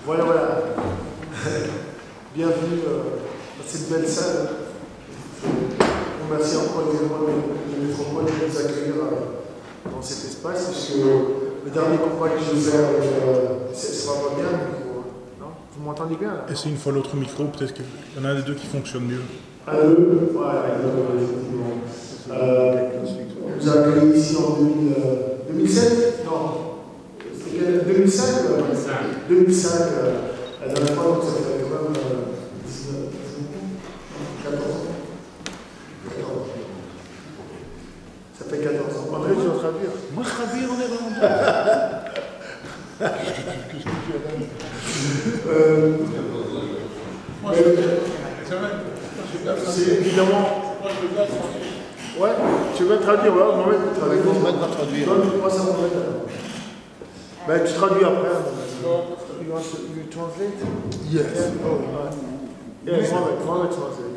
Voilà, voilà. Bienvenue dans cette belle salle. On remercie encore évidemment le métropole de nous accueillir dans cet espace, puisque le dernier combat que je vais faire, ça va pas bien. Non, vous m'entendez bien là? Essayez une fois l'autre micro, peut-être qu'il y en a un des deux qui fonctionne mieux. Un, deux, voilà, effectivement. On nous a accueillis ici en 2007? Non. C'était 2005 2005, la dernière fois, donc ça fait quand même 14 ans. Ça fait 14 ans. André, tu vas traduire? Moi, je traduis en néerlandais. Qu'est-ce que tu as c'est évidemment. Ouais, tu veux traduire, ouais, Mohamed peut traduire. Mohamed va traduire. Donne-moi ça, Mohamed. Ben, tu traduis après. You translate? Yes. Oh, yes, Mohamed translate.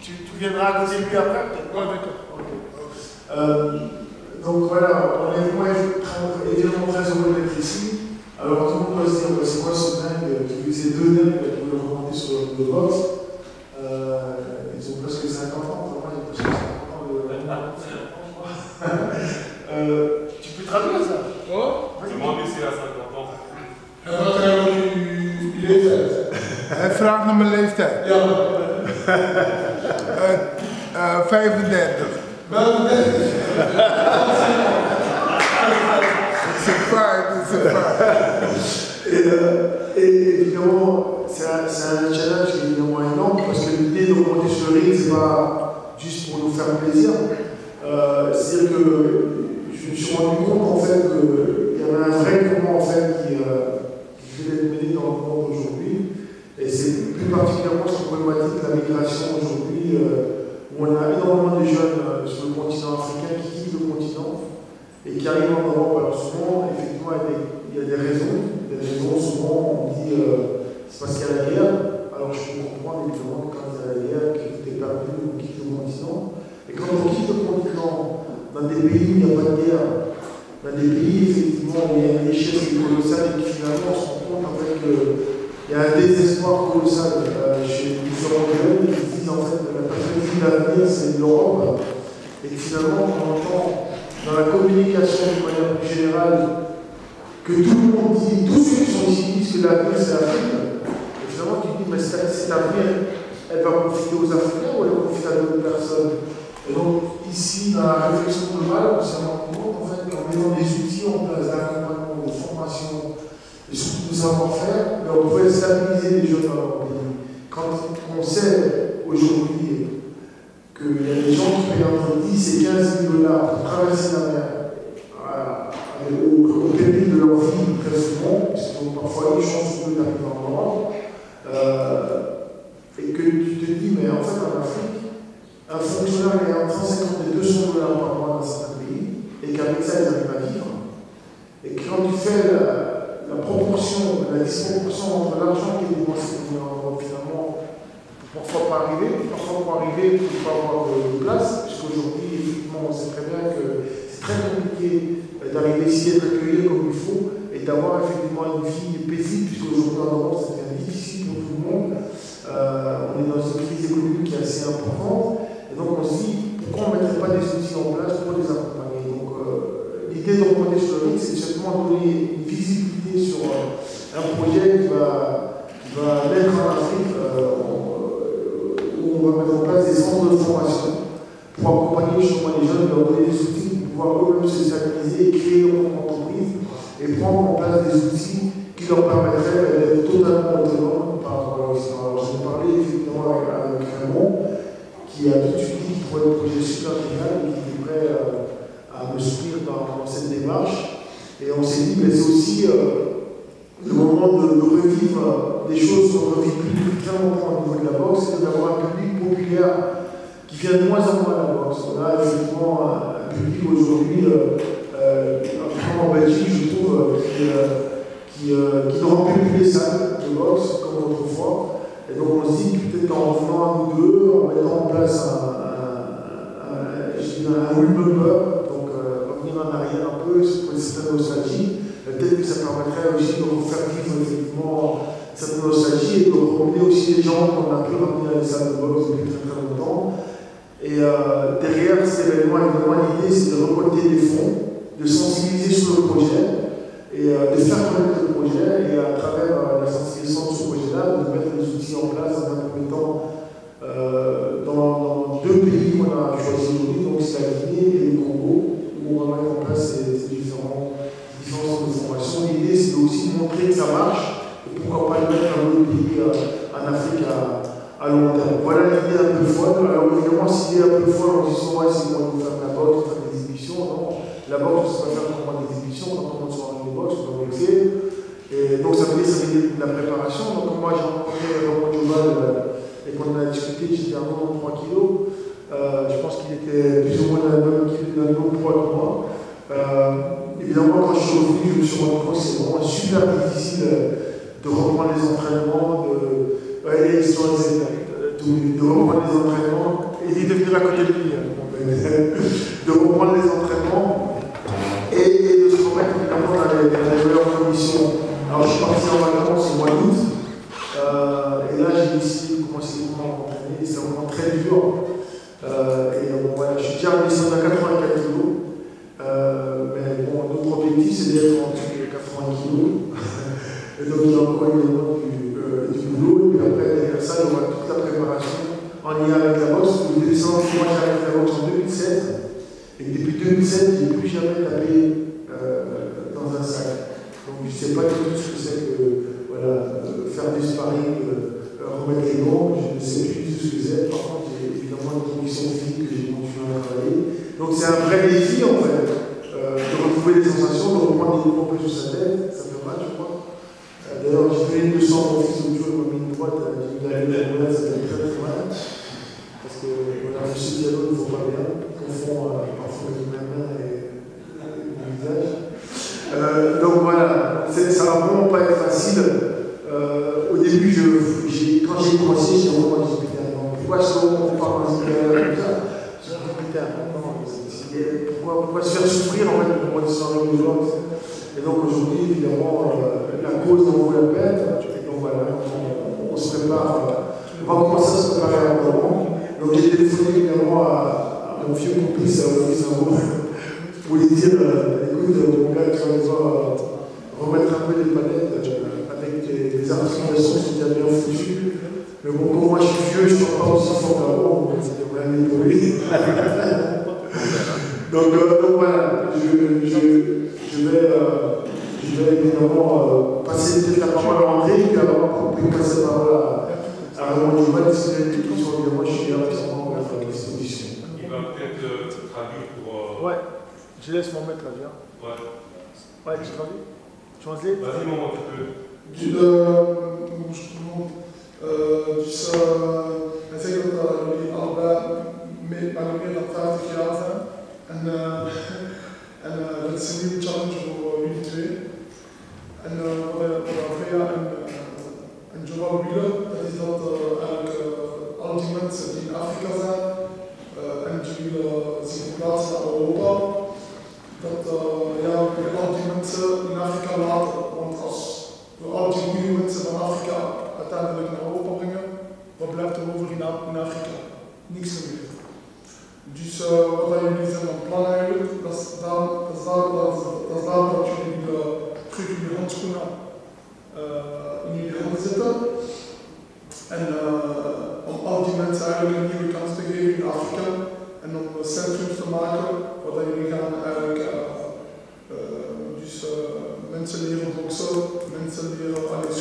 Tu viendras à côté de lui après, peut-être? Ouais, d'accord. Donc voilà, on est évidemment très heureux d'être ici. Alors tout le monde va se dire, c'est quoi ce dingue qui ces deux dingues qui veulent remonter sur le box? Ils ont presque 50 ans, moi j'ai presque 50 ans. Tu peux traduire ça? Oh? C'est moins baissé à 50 ans. Wat hebben jullie leeftijd? Hij vraagt naar mijn leeftijd. Ja. 35. Welke leeftijd? C'est pas. Et évidemment, c'est un challenge qui est évidemment énorme parce que l'idée de remonter sur le ring, c'est pas juste pour nous faire plaisir. C'est-à-dire que je me suis rendu compte en fait qu'il y avait un vrai mouvement en fait qui devait être mené dans le monde aujourd'hui. Et c'est plus particulièrement cette problématique de la migration aujourd'hui, où on a énormément de jeunes sur le continent africain qui quittent le continent et qui arrivent en Europe. Alors souvent, effectivement, il y a des raisons. Il y a des raisons, souvent on dit c'est parce qu'il y a la guerre. Alors je peux comprendre évidemment que quand il y a la guerre, que tout est perdu, on quitte le continent. Et quand on quitte le continent, dans des pays où il n'y a pas de guerre, dans des pays effectivement où il y a une richesse colossale et qui finalement on se rend compte en fait qu'il y a un désespoir colossal chez différents jeunes qui se disent en fait que la perspective d'avenir c'est l'Europe. Et que finalement on entend dans la communication de manière plus générale que tout le monde dit, tous ceux qui sont ici disent que l'avenir c'est l'Afrique. Et finalement tu te dis mais cet avenir, elle va profiter aux Africains ou elle va profiter à d'autres personnes? Et donc, ici, dans la réflexion globale, on s'est rendu compte en fait, qu'en mettant des outils en place d'accompagnement, de formation, et surtout de savoir-faire, on pouvait stabiliser les jeunes dans leur pays. Quand on sait aujourd'hui qu'il y a des gens qui payent entre 10 et 15 000 $ pour traverser la mer, au péril de leur vie très souvent, puisque parfois les chances d'arriver en Europe, et que tu te dis, mais en fait, en Afrique, un fonctionnaire est entre 150 et 200 $ par mois dans certains pays, et qu'avec ça, ils arrivent à vivre. Et que quand tu fais la proportion, la disproportion entre l'argent qui est dépensé pour Europe, finalement, parfois pas arriver, parfois pour arriver, pour ne pas avoir de place, puisqu'aujourd'hui, effectivement, on sait très bien que c'est très compliqué d'arriver ici, d'être accueilli comme il faut, et d'avoir effectivement une vie paisible, puisqu'aujourd'hui en Europe, ça devient difficile pour tout le monde. On est dans une crise économique qui est assez importante. Et donc on se dit, pourquoi on ne mettrait pas des outils en place pour les accompagner? Donc l'idée de remonter sur le ring, c'est simplement donner une visibilité sur un projet qui va naître en Afrique, où on va mettre en place des centres de formation pour accompagner justement les jeunes, leur donner des outils pour pouvoir eux-mêmes se stabiliser et créer leur propre entreprise et prendre en place des outils qui leur permettraient d'être totalement autonomes par rapport à leur histoire. Alors j'ai parlé effectivement avec Raymond, qui a tout de suite dit qu'il trouvait le projet super génial et qui était prêt à me soutenir dans cette démarche. Et on s'est dit, mais c'est aussi le moment de revivre des choses qu'on ne revit plus clairement au niveau de la boxe, c'est d'avoir un public populaire qui vient de moins en moins à la boxe. On a effectivement un public aujourd'hui, en Belgique, je trouve, qui ne remplit plus les salles de boxe comme autrefois. Et donc on se dit peut-être qu'en revenant à nous deux, en mettant en place un remember, donc revenir en arrière un peu, pour une certaine nostalgie, peut-être peut-être que ça permettrait aussi de refaire vivre effectivement cette nostalgie et de ramener aussi les gens qu'on a pu ramener à la salle de boxe depuis très très longtemps. Et derrière cet événement, évidemment, l'idée c'est de récolter des fonds, de sensibiliser sur le projet et de faire connaître le projet et à travers la sensibilisation de ce projet-là, de mettre les outils en place dans un premier temps dans deux pays qu'on a choisis aujourd'hui, donc c'est la Guinée et le Congo, où on va mettre en place ces différentes de formation. L'idée c'est aussi de montrer que ça marche et pourquoi pas le mettre dans d'autres pays en Afrique à long terme. Voilà l'idée un peu folle. Alors évidemment, si l'idée est un peu folle, on se dit souvent c'est qu'on va faire de la boxe, faire des exhibitions. Non, la boxe, c'est pas faire comment des exhibitions, on commence sur un ring de boxe, on va boxer. Et donc ça veut dire de la préparation. Donc moi j'ai rencontré Romain Joval et qu'on a discuté, j'étais un homme de 3 kilos. Je pense qu'il était plus ou moins d'un même poids que moi. Évidemment, quand je suis revenu, je me suis rendu compte que c'est vraiment super difficile de reprendre les entraînements, de reprendre les entraînements, et de venir à côté de lui, de reprendre les entraînements et de se remettre évidemment dans les meilleures conditions. Alors je suis parti en vacances au mois d'août, et là j'ai décidé de commencer à m'entraîner, c'est vraiment très dur. Voilà, je suis déjà redescendu à 84 kg. Mais bon, notre objectif c'est d'être en dessous de 80 kg. Et donc il y a encore évidemment du boulot. Et puis après, derrière ça, il y aura toute la préparation en lien avec la boxe. Vous devez savoir que moi j'ai arrêté la boxe en 2007. Et depuis 2007, je n'ai plus jamais tapé dans un sac. Donc je ne sais pas du tout ce que c'est que faire du sparring, remettre les gants. Je ne sais plus du tout ce que c'est. Par contre, j'ai évidemment une condition physique que j'ai continué à travailler. Donc c'est un vrai défi en fait, de retrouver les sensations, de reprendre des coups un peu sur sa tête, ça fait mal je crois. D'ailleurs j'ai fait une leçon à mon fils l'autre jour, il m'a mis une droite, j'ai mis la lunette, ça fait très très mal. Parce que voilà, je sais qu'il y a d'autres, il ne faut pas bien, ils confondent parfois les mains et le visage. Donc voilà, ça ne va vraiment pas être facile. Au début, quand j'ai commencé, j'ai vraiment dit pourquoi est-ce qu'on parle dans une carrière comme ça? Pourquoi se faire souffrir en fait pour moi de s'en de boxe. Et donc aujourd'hui, évidemment, la cause en vaut la peine. Et donc voilà, on se prépare, on va commencer à se préparer à un moment. Donc j'ai téléphoné évidemment à mon vieux complice, à Maurice Amour, pour lui dire écoute, mon gars, tu vas devoir remettre un peu des palettes avec des articulations qui sont bien foutues. Mais bon, comme moi je suis vieux, je ne peux pas aussi fort qu'avant, c'est de vraiment évoluer. Donc voilà, je vais évidemment passer peut-être la parole à André, puis avant pour passer la parole à Raymond Joval, si vous avez des questions, évidemment, je suis là entièrement à votre disposition. Il va peut-être traduire pour. Ouais, je laisse mon maître traduire. Ouais. Ouais, tu traduis? Tu vas-y? Vas-y, mon tu peux. Hij zegt dat jullie allebei meer dan 50 jaar zijn. En dat is een nieuwe challenge voor jullie twee. En voor Andrea en Joval willen, dat is dat eigenlijk al die mensen die in Afrika zijn en die willen zich verplaatsen naar Europa, dat we al die mensen in Afrika laten. Want als we al die goede mensen van Afrika uiteindelijk naar Europa brengen, wat blijft er over in Afrika? Niks meer. Dus wat jullie zijn van plan eigenlijk, dat is daarom dat jullie terug jullie handschoenen in jullie handen zetten. En om al die mensen eigenlijk een nieuwe kans te geven in Afrika en om centrums te maken waar jullie gaan eigenlijk mensen leren boksen, mensen leren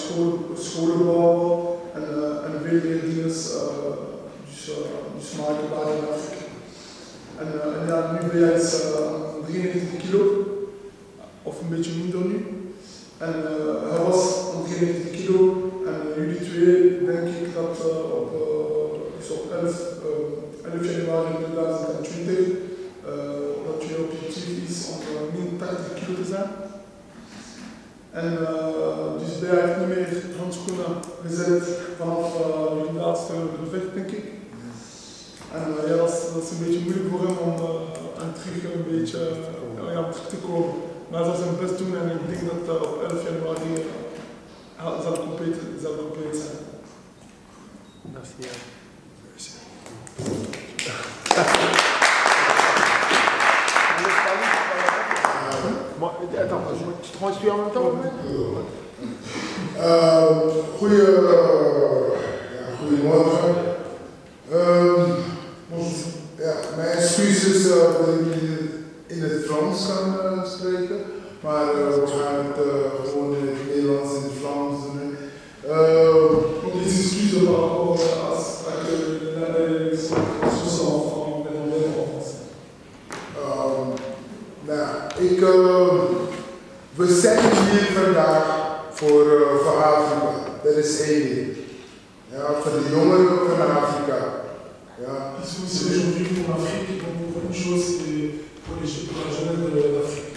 scholen bouwen en veel meer dingen dus maken daar in Afrika. En ja, nu ben jij 93 kilo, of een beetje minder nu. En hij was 93 kilo en jullie twee denk ik dat op 11 januari 2020 dat je objectief is om min 80 kilo te zijn. En dus hij heeft niet meer handschoenen gezet vanaf jullie laatste gevecht denk ik. En ja, dat is een beetje moeilijk voor hem om terug een beetje terug te komen. Maar hij zal zijn best doen en ik denk dat op 11 januari zal compleet zijn. Merci. Attends, tu transduis en même temps? Goedemorgen. Ja, mijn excuses dat ik niet in het Frans kan spreken, maar we gaan het gewoon in het Nederlands en het Vlaams doen. Donc les excuses par rapport à que la se sent en français. We zijn hier vandaag voor Afrika, dat is één ding. Ja, voor de jongeren van Afrika. Ja. Ils sont aussi aujourd'hui pour l'Afrique, donc pour une chose, c'est pour la jeunesse d'Afrique.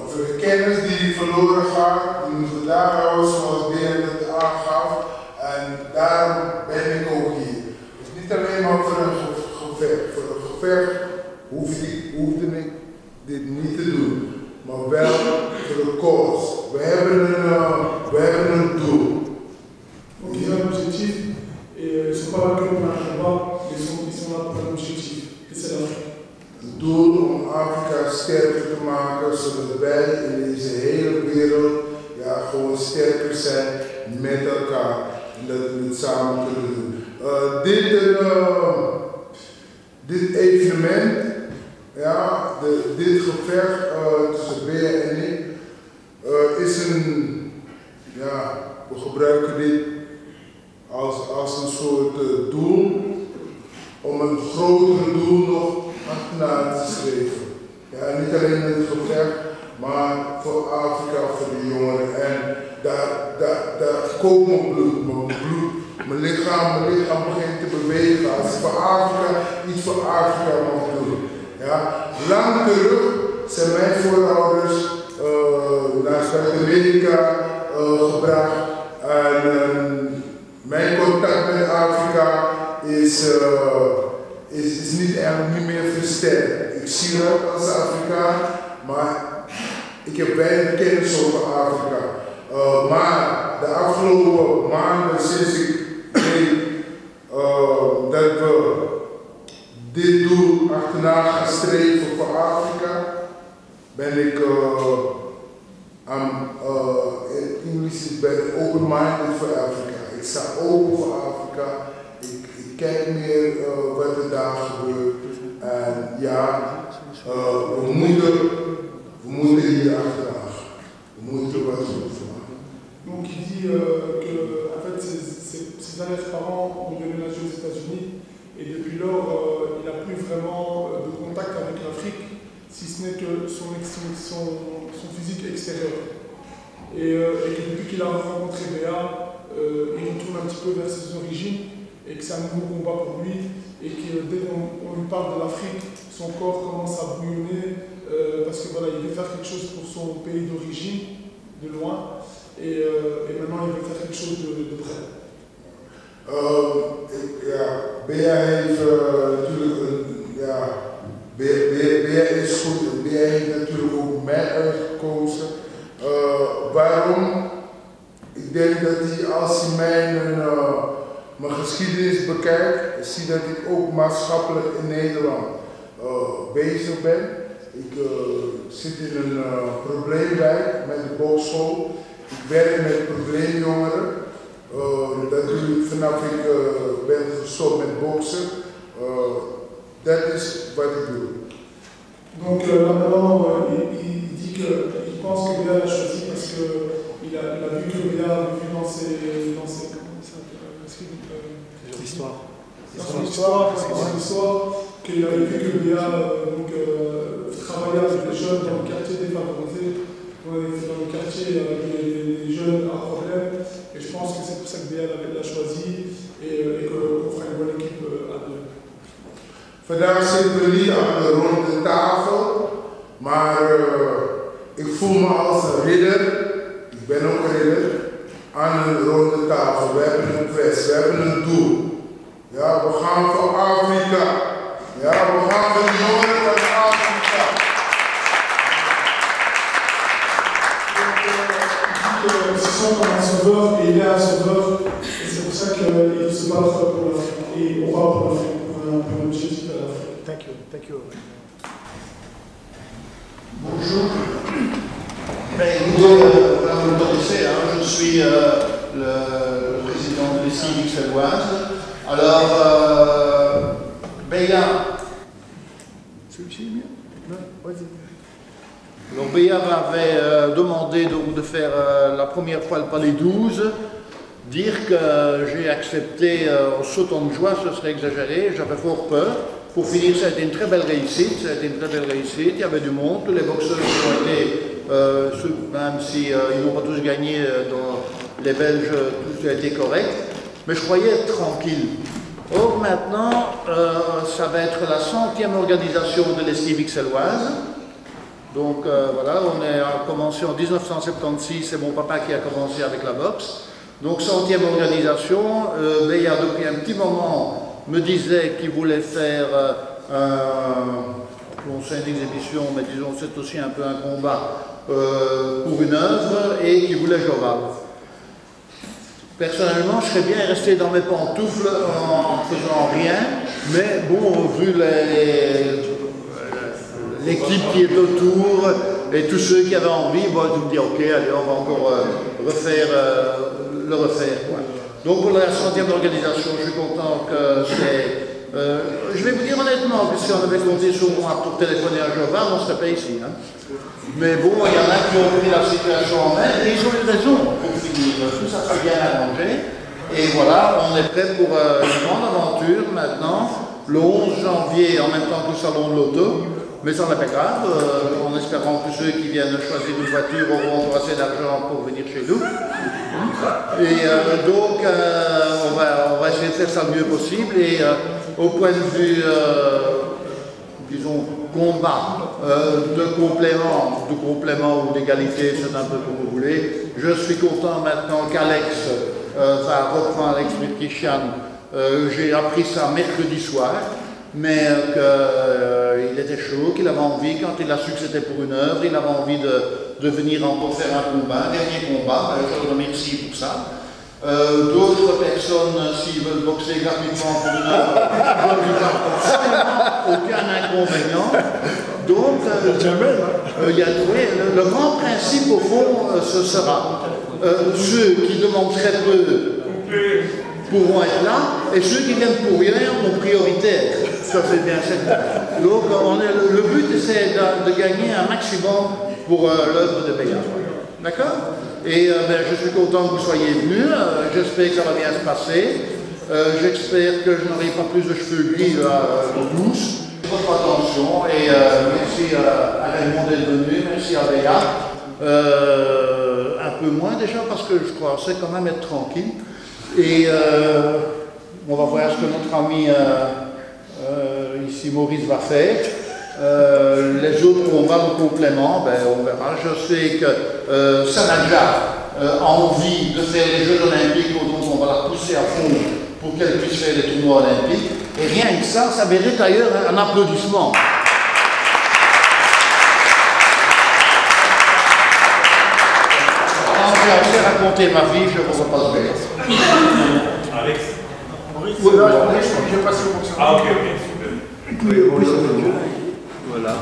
Voor de kennis die verloren gaat, die moeten we daar houden zoals Berend het aangaf. En daarom ben ik ook hier. Dus niet alleen maar voor een gevecht. Voor een gevecht hoefde ik dit niet te doen. Maar wel voor de cause. We hebben een doel. Donc ils ont un objectif et ils ne sont pas là que pour un combat, ils sont là pour un objectif. Et c'est l'Afrique. Het doel om Afrika sterker te maken, zodat wij in deze hele wereld gewoon sterker zijn met elkaar. En dat we het samen kunnen doen. Dit evenement, dit gevecht tussen Bea en ik, is we gebruiken dit als een soort doel om een groter doel nog achterna te streven. Ja, niet alleen in het gevecht, maar voor Afrika, voor de jongeren. En daar koopt mijn bloed, mijn lichaam begint te bewegen. Als ik voor Afrika iets voor Afrika mag doen. Ja. Lang terug zijn mijn voorouders naar Zuid-Amerika gebracht. En mijn contact met Afrika is niet meer versterkt. Ik zie dat als Afrikaan, maar ik heb weinig kennis over Afrika. Maar de afgelopen maanden, sinds ik weet dat we dit doel achterna gaan streven voor Afrika, ben ik in English ben open-minded voor Afrika. Ik sta open voor Afrika. Ik kijk meer wat er daar gebeurt. En we moeten hier achteraan. We moeten wat doen. Donc il dit que en fait, ses arrière-parents ont déménagé aux États-Unis et depuis lors il n'a plus vraiment de contact avec l'Afrique, si ce n'est que son physique extérieur. Et que depuis qu'il a rencontré Bea, il retourne un petit peu vers ses origines et que c'est un nouveau combat pour lui et que dès qu'on lui parle de l'Afrique, son corps commence à bouillonner parce que voilà, il veut faire quelque chose pour son pays d'origine, de loin. Et maintenant il veut faire quelque chose de près. Bea heeft Bea is goed. Bea heeft natuurlijk ook mij uitgekozen. Waarom? Ik denk dat hij, als hij mijn geschiedenis bekijkt, ziet dat ik ook maatschappelijk in Nederland bezig ben. Ik zit in een probleemwijk met de boogschool. Ik werk met probleemjongeren. Dat doe ik vanaf ik ben gestopt met boksen. Dat is wat ik doe. Donc là maintenant, il dit qu'il pense que Bea l'a choisi parce qu'il a vu que Bea a vu dans ses L'histoire. Dans son histoire, qu'il avait vu que Bea travaillait avec les jeunes dans le quartier défavorisé, dans le quartier avec les jeunes à problème. Et je pense que c'est pour ça que Bea l'a choisi et qu'on fera une bonne équipe à deux. Vandaag zitten we niet aan de ronde tafel, maar ik voel me als een ridder, ik ben ook een ridder, aan een ronde tafel. We hebben een quest, we hebben een doel. Ja, we gaan voor Afrika. Ja, we gaan voor de jongeren van Afrika. il se sent comme un sauveur et il est un sauveur. Et c'est pour ça qu'il se bat pour l'Afrique. Et on va pour l'Afrique, pour un objectif à l'Afrique. Thank you. Bonjour. Écoutez, vous me connaissez, hein, je suis le président de l'Esquille bruxelloise. Alors, Béa. Celui-ci est mieux? Non, vas-y. Donc Béa m'avait demandé donc, de faire la première fois le Palais 12. Dire que j'ai accepté en sautant de joie, ce serait exagéré, j'avais fort peur. Pour finir, ça a été une très belle réussite, il y avait du monde, tous les boxeurs ont été, même si ils n'ont pas tous gagné dans les Belges, tout a été correct, mais je croyais être tranquille. Or maintenant, ça va être la 100e organisation de l'esquive bruxelloise. Donc voilà, on a commencé en 1976, c'est mon papa qui a commencé avec la boxe. Donc 100e organisation, Béa depuis un petit moment me disait qu'il voulait faire c'est une exhibition, mais disons c'est aussi un peu un combat pour une œuvre et qu'il voulait Joval. Personnellement, je serais bien resté dans mes pantoufles en faisant rien, mais bon, vu l'équipe qui est autour et tous ceux qui avaient envie, bon, je me dis ok, allez, on va encore le refaire. Quoi. Donc pour la 100e organisation, je suis content que c'est... je vais vous dire honnêtement que si on avait compté sur moi pour téléphoner à Joval, on ne serait pas ici. Hein. Mais bon, il y en a qui ont pris la situation en main et ils ont eu raison pour finir. Tout ça s'est bien arrangé. Et voilà, on est prêt pour une grande aventure maintenant, le 11 janvier, en même temps que le salon de l'auto. Mais ça n'est pas grave, en espérant que ceux qui viennent choisir une voiture auront encore assez d'argent pour venir chez nous. Et donc, on va essayer de faire ça le mieux possible. Et au point de vue, disons, combat, de complément ou d'égalité, c'est un peu comme vous voulez. Je suis content maintenant qu'Alex va reprendre Alex Mirkishan. J'ai appris ça mercredi soir. Mais qu'il était chaud, qu'il avait envie, quand il a su que c'était pour une œuvre, il avait envie de venir encore faire un combat, un dernier combat, je le remercie pour ça. D'autres personnes, s'ils veulent boxer gratuitement pour une œuvre, je ne vois absolument aucun inconvénient. Donc, le grand principe au fond, ce sera ceux qui demandent très peu pourront être là, et ceux qui viennent pour rien sont prioritaires. Ça c'est bien certain. Donc le but c'est de gagner un maximum pour l'œuvre de Béa. D'accord? Et je suis content que vous soyez venus, j'espère que ça va bien se passer, j'espère que je n'aurai pas plus de cheveux gris le 12. Votre attention et merci à Raymond d'être venu, merci à Béa. Un peu moins déjà parce que je crois c'est quand même être tranquille. Et on va voir ce que notre ami ici Maurice va faire. Les autres combats de complément, on verra. Je sais que Sanadja a envie de faire les Jeux olympiques, donc on va la pousser à fond pour qu'elle puisse faire les tournois olympiques. Et rien que ça mérite d'ailleurs un applaudissement. J'ai assez raconté ma vie, je ne vous repasse bien. Alex. Maurice, c'est là, j'ai passé au fonctionnement. Ah ok, super. Oui, bonjour. Voilà.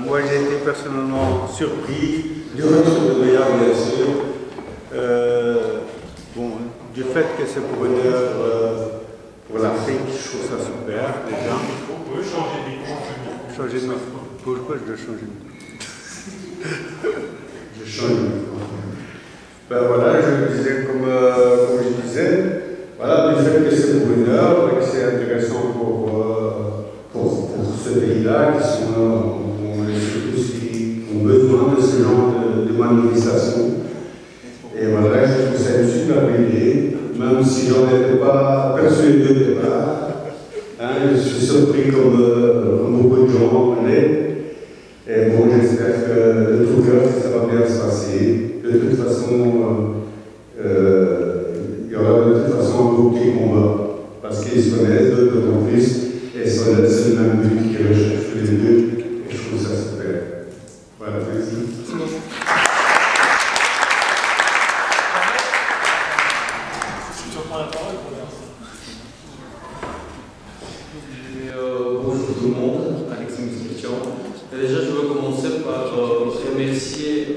Moi j'ai été personnellement surpris du retour de Béa, bien sûr. Du fait que c'est pour une œuvre pour l'Afrique, je trouve ça super déjà. Vous pouvez changer de micro. Changer de micro. Pourquoi je dois changer de micro? Je change de micro. Voilà, je disais comme je disais, voilà, du fait que c'est pour une œuvre et que c'est intéressant pour ce pays-là, qui sont tous qui ont besoin de ce genre de manifestation. Et voilà, je trouve ça une super idée, même si j'en étais pas persuadé au départ. Je suis surpris comme beaucoup de gens en est. Et bon, j'espère que de tout cœur, ça va bien se passer. De toute façon, il y aura de toute façon un groupe qui combat. Parce qu'ils se connaissent, d'autres en plus, et c'est le même but qui recherche les deux. Et je trouve ça super. Voilà, merci. remercier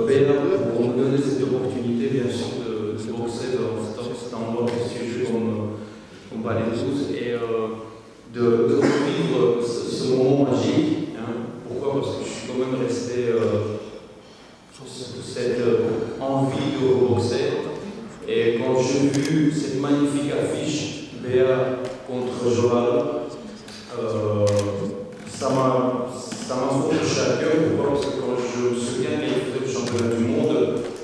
Béa pour nous donner cette opportunité, bien sûr, de boxer dans cet endroit prestigieux comme Palais 12 et de revivre ce moment magique. Hein. Pourquoi? Parce que je suis quand même resté sur cette envie de boxer. Et quand j'ai vu cette magnifique affiche Béa contre Joal, ça m'a touché à cœur. Pourquoi? Parce que quand je me souviens qu'il faisait le championnat du monde,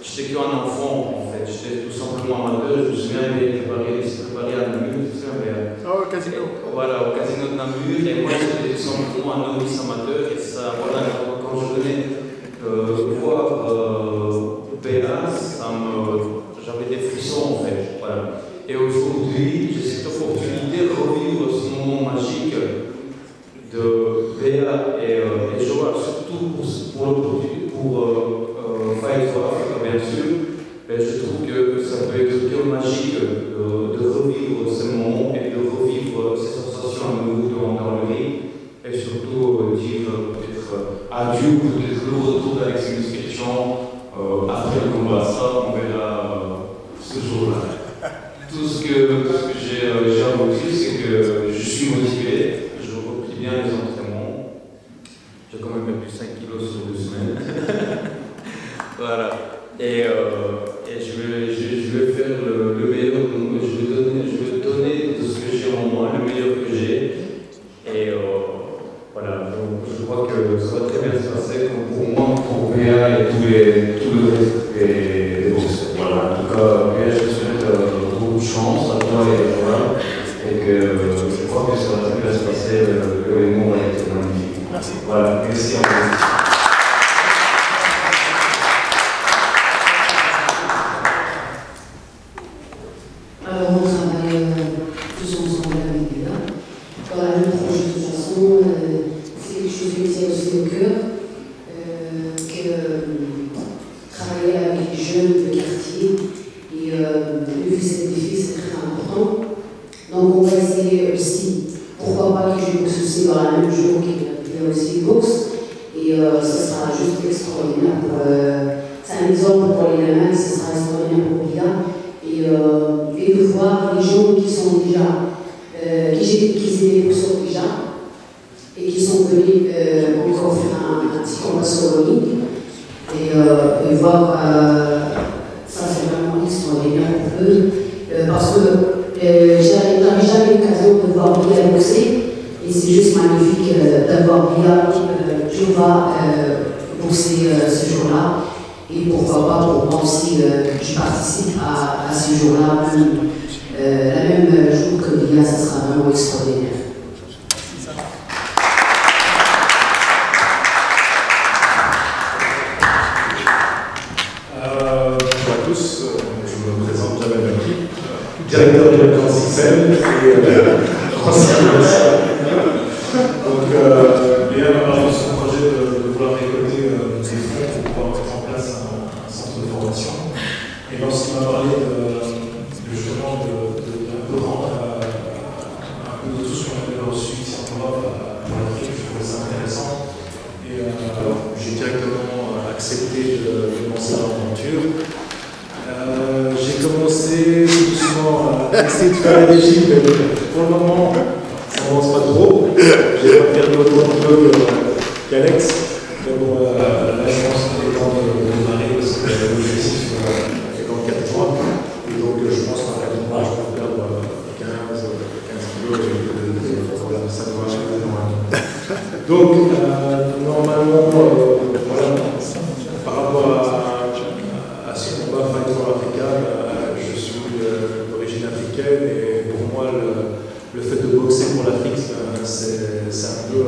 j'étais qu'un enfant en fait, j'étais tout simplement amateur. Je me souviens qu'il était préparé à Namur, au casino. Voilà, au casino de Namur, et moi j'étais tout simplement un novice amateur. Et ça, voilà, quand je venais voir Béa, j'avais des frissons en fait. Voilà. Et aujourd'hui, j'ai cette opportunité de revivre ce moment magique de Béa et Joal, surtout pour Fight for Africa, bien sûr. Et je trouve que ça peut être que magique de revivre ce moment et de revivre ces sensations à nouveau dans le ring. Et surtout dire peut-être adieu, peut-être le retour d'Alex Musquetchan après le combat. Ça, on verra ce jour-là. Tout ce que j'ai à vous dire, c'est que je suis motivé, je replie bien les entraînements. J'ai quand même perdu 5 kilos sur 2 semaines. Voilà. Et je vais faire le meilleur de moi. Je vais donner de ce que j'ai en moi, le meilleur que j'ai. Et voilà. Donc, je crois que ça va très bien se passer, comme pour moi, pour Béa et tout le reste des boxeurs. Voilà. En tout cas, Béa, je te souhaite beaucoup de chance à toi et que je crois que ça va très bien se passer. L'événement va être magnifique. Merci. Voilà. Merci à vous. Alors on travaille tous ensemble avec Béa. Voilà, le projet de toute façon, c'est quelque chose qui me tient aussi au cœur, travailler avec les jeunes du quartier et vu ces défis, c'est très important. Donc on va essayer aussi, pourquoi pas que je boxe aussi dans la même jour qu'il y a aussi une boxe, et ce sera juste extraordinaire. C'est un exemple pour les gamins, ce sera extraordinaire pour Béa. Et de voir les gens qui sont déjà, qui étaient des boxeurs déjà, et qui sont venus encore faire un petit combat sur le ring, et voir, ça c'est vraiment extraordinaire pour eux, parce que j'avais jamais l'occasion de voir Béa boxer, et c'est juste magnifique d'avoir Béa qui va boxer ce jour-là. Et pourquoi pas pour moi aussi, je participe à ce jour-là, la même jour que Béa, ça sera vraiment extraordinaire. Bonjour à tous, je me présente Jamel Maki, directeur de l'agence XL et ancien commercial. Donc, Béa m'a parlé de son projet de vouloir récolter des fonds pour pouvoir mettre en place un centre de formation. Et lorsqu'il m'a parlé justement d'un peu rendre un peu de tout ce qu'on avait reçu ici en Europe pour l'Afrique, je trouvais ça intéressant. Et alors, j'ai directement accepté de lancer l'aventure. J'ai commencé doucement à essayer de faire la régie, mais pour le moment, ça n'avance pas trop. J'ai pas perdu autant de peu qu'Alex. Mais bon, là, je pense qu'il est temps de démarrer parce que l'objectif est dans 4 mois. Et donc, je pense qu'en 4 mois, je peux perdre 15 kilos et ça doit arriver normalement. Donc, normalement, voilà, par rapport à ce combat Fight for Africa, je suis d'origine africaine et pour moi, le fait de boxer pour l'Afrique, c'est un peu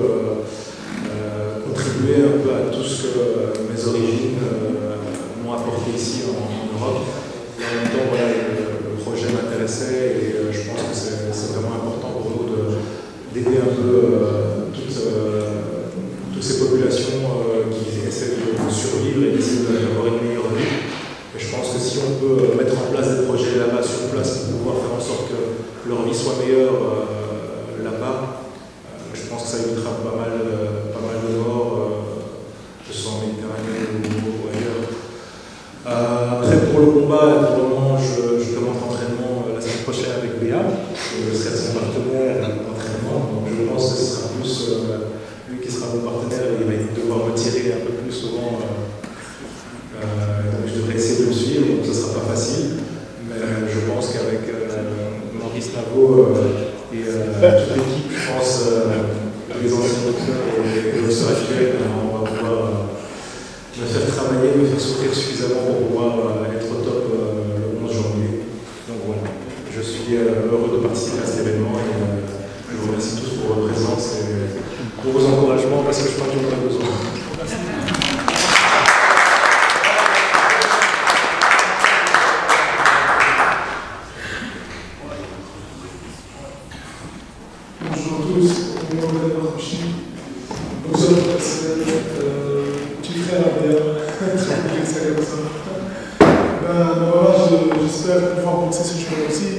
contribuer un peu à tout ce que mes origines m'ont apporté ici en Europe. Et en même temps, voilà, le projet m'intéressait et je pense que c'est vraiment important pour nous d'aider un peu toutes ces populations qui essaient de survivre et d'essayer d'avoir une meilleure vie. Et je pense que si on peut mettre en place des projets là-bas sur place pour pouvoir faire en sorte que leur vie soit meilleure là-bas, je pense que ça évitera pas mal de morts, que ce soit en Méditerranée ou ailleurs. Après, pour le combat, pour le moment, je commence l'entraînement la semaine prochaine avec Béa. Je serai son partenaire d'entraînement. Donc, je pense que ce sera plus lui qui sera mon partenaire. Il va devoir me tirer un peu plus souvent. Donc, je devrais essayer de le suivre. Donc, ce ne sera pas facile. Mais je pense qu'avec Maurice Naveau et toute l'équipe, je pense, les anciens docteurs et les docteurs actuels, on va pouvoir me faire travailler, me faire souffrir suffisamment pour pouvoir être au top le 11 janvier. Donc voilà, je suis heureux de participer à cet événement et je vous remercie tous pour votre présence et pour vos encouragements parce que je crois que j'en ai besoin. Bonjour à tous, mon nom est Edouard Cauchy, boxeur professionnel, petit frère à Béa, c'est comme ça. Voilà, j'espère pouvoir boxer ce jour aussi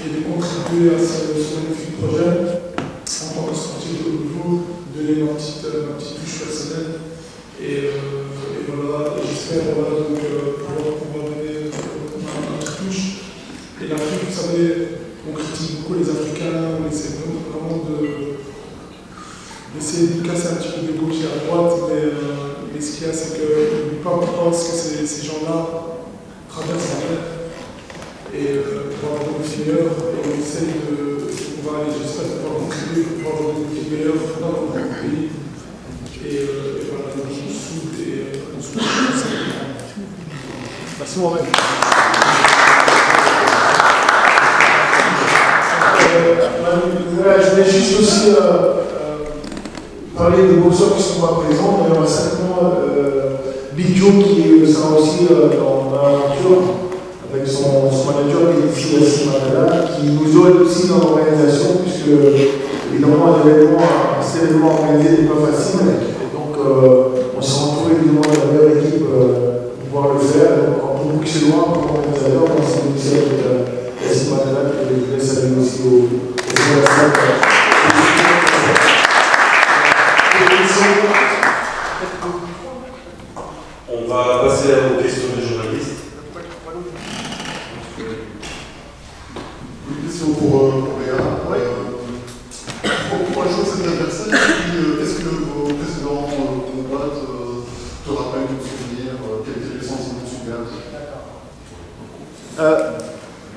et de contribuer à ce magnifique projet en tant que sportif de haut niveau, donner ma petite touche personnelle. Et voilà, j'espère pouvoir donner ma touche. Et l'Afrique, vous savez, on critique beaucoup les Africains, on essaie vraiment d'essayer de casser un petit peu de gauche et à droite, mais ce qu'il y a, c'est que n'oublie pas pourquoi est-ce que ces gens-là traversent la mer et pour avoir des filles meilleures, et on essaie j'espère pouvoir contribuer pour avoir des filles meilleures dans notre pays. Et voilà, on soude et on soude. Merci Mohamed. Je voulais juste aussi parler des boxeurs qui sont pas présents. Il y aura certainement Big Joe qui sera aussi dans l'aventure avec son manager qui est ici, Yacine Madala, qui nous aide aussi dans l'organisation, puisque évidemment cet événement organisé n'est pas facile. Et donc on s'est retrouvé évidemment la meilleure équipe pour pouvoir le faire. Donc en tant que c'est loin, comme organisateur, on s'est aussi avec Yacine Madala, que je laisse saluer aussi au On va passer aux questions des journalistes. Une question pour Béa. Pourquoi jouer cet adversaire? Est-ce que vos précédents combats te rappellent de souvenirs? Quels étaient les sentiments que tu gardes?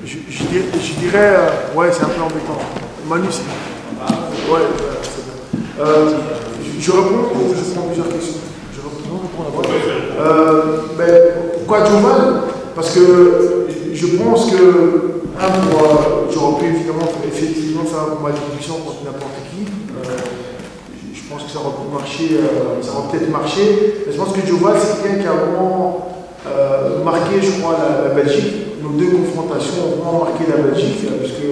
Je dirais, ouais, c'est un peu embêtant. Manu, c'est bien. Ouais, c'est bien. Je réponds ou je prends plusieurs questions? Je réponds d'abord. Pourquoi Jovan? Parce que je pense que, j'aurais pu effectivement faire un combat d'exhibition contre n'importe qui. Je pense que ça aurait pu marcher, ça aurait peut-être marché. Mais je pense que Jovan, c'est quelqu'un qui a vraiment marqué, je crois, la Belgique. Nos deux confrontations ont vraiment marqué la Belgique, puisque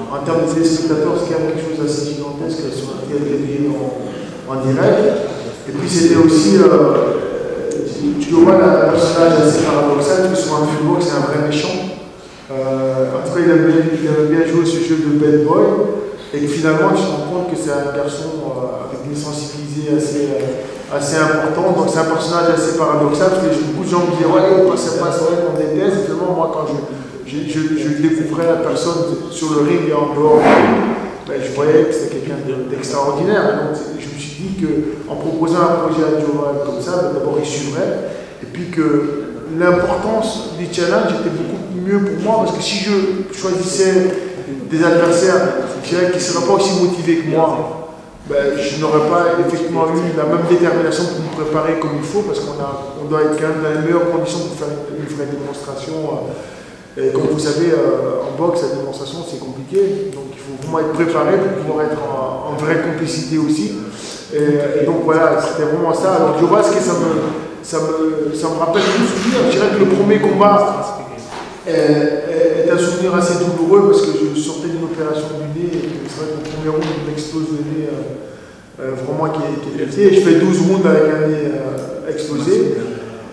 en termes de téléspectateurs, c'est quand même quelque chose d'assez gigantesque sur la télé en direct. Et puis c'était aussi, tu vois, un personnage assez paradoxal, parce que sur un film box, c'est un vrai méchant. En tout cas, il avait bien joué ce jeu de bad boy, et que finalement, tu te rends compte que c'est un garçon avec une sensibilité assez importante. Donc c'est un personnage assez paradoxal, parce que beaucoup de gens me disent ouais, c'est vrai qu'on déteste. Finalement, moi, quand je découvrais la personne sur le ring et en dehors, je voyais que c'était quelqu'un d'extraordinaire. Donc je me suis dit qu'en proposant un projet à Jovan comme ça, d'abord il suivrait, et puis que l'importance du challenge était beaucoup mieux pour moi, parce que si je choisissais des adversaires qui ne seraient pas aussi motivés que moi, je n'aurais pas effectivement eu la même détermination pour me préparer comme il faut, parce qu'on doit être quand même dans les meilleures conditions pour faire une vraie démonstration. Et comme vous savez, en boxe, la démonstration c'est compliqué, donc il faut vraiment être préparé pour pouvoir être en vraie complicité aussi. Et donc voilà, c'était vraiment ça. Alors je vois ce que ça me rappelle tout souvenir. Je dirais que le premier combat est un souvenir assez douloureux, parce que je sortais d'une opération du nez, et c'est vrai que le premier round m'explose le nez vraiment qui était. Je fais 12 rounds avec un nez explosé.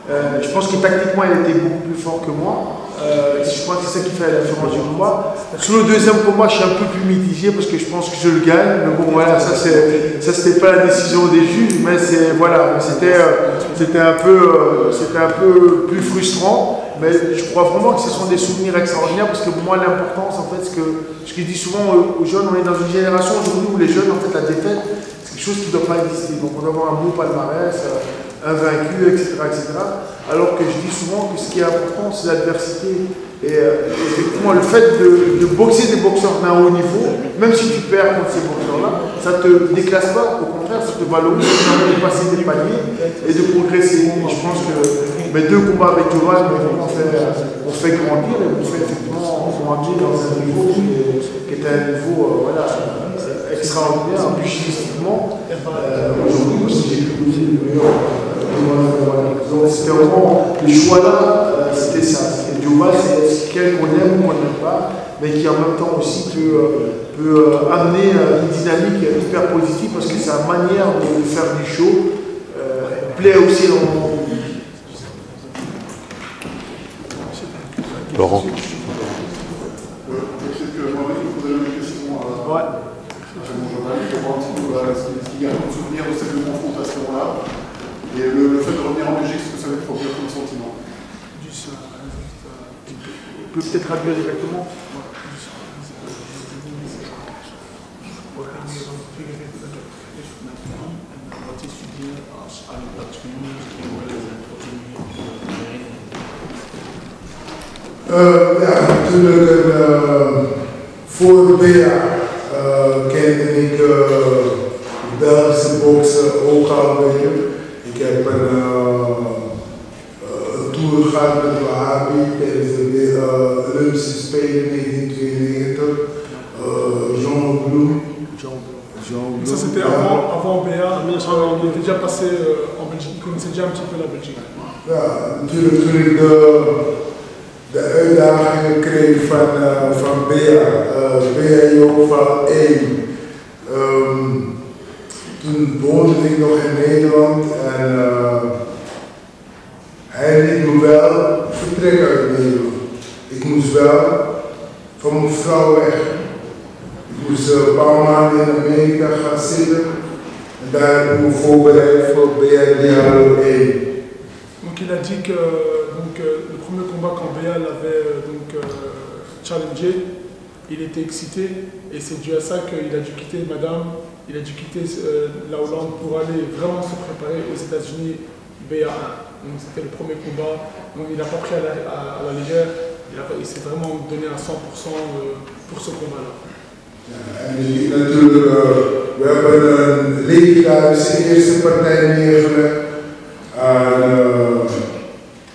Je pense que tactiquement il était beaucoup plus fort que moi. Je crois que c'est ça qui fait la différence du combat. Sur le deuxième combat, je suis un peu plus mitigé parce que je pense que je le gagne. Mais bon, voilà, ça c'était pas la décision des juges, mais voilà, c'était un peu plus frustrant. Mais je crois vraiment que ce sont des souvenirs extraordinaires parce que pour moi, l'importance, en fait, ce que je dis souvent aux jeunes, on est dans une génération aujourd'hui où les jeunes, en fait, la défaite, c'est quelque chose qui ne doit pas exister. Donc on doit avoir un beau palmarès, un vaincu, etc., etc. Alors que je dis souvent que ce qui est important, c'est l'adversité. Et effectivement, le fait de boxer des boxeurs d'un haut niveau, même si tu perds contre ces boxeurs-là, ça ne te déclasse pas, au contraire, ça te valorise, ça permet de passer des paliers et de progresser. Et je pense que mes deux combats avec Jovan m'ont fait grandir et m'ont fait effectivement grandir dans un niveau qui est un niveau extraordinaire, pugistiquement. Aujourd'hui, parce que j'ai pu poser le meilleur. Donc c'était vraiment, le choix là, c'était ça. Jovan, c'est quelqu'un qu'on aime ou qu'on n'aime pas, mais qui en même temps aussi peut amener une dynamique hyper positive parce que sa manière de faire du show plaît aussi énormément au public. Laurent. Ouais. Ce qui garde un souvenir de ces deux confrontations-là. Et le fait de revenir en Belgique, ce que ça va être pour comme sentiment. Tu peux peut-être traduire directement. Ja, natuurlijk voor de BA kende ik Belgische boksen ook al een beetje. Ik heb een tour gehad met Wahabi tijdens de Olympische Spelen 1992. Jean Bloem. Ça c'était avant BA, il était déjà passé en Belgique, il connaissait déjà un petit peu la Belgique. Ja, natuurlijk toen ik de uitdagingen kreeg van BAJO van 1. Toen woonde ik nog in Nederland en hij liet me wel vertrekken uit Nederland. Ik moest wel van mijn vrouw weg. Ik moest een paar maanden in Amerika gaan zitten en daar heb ik me voorbereid voor BAJO 1. Donc il a dit que le premier combat quand BA l'avait challengé, il était excité et c'est dû à ça qu'il a dû quitter Madame, il a dû quitter la Hollande pour aller vraiment se préparer aux États-Unis BA1. Donc c'était le premier combat, donc il n'a pas pris à la légère, il s'est vraiment donné à 100% pour ce combat-là. En natuurlijk, we hebben een legendarische eerste partij neergelegd.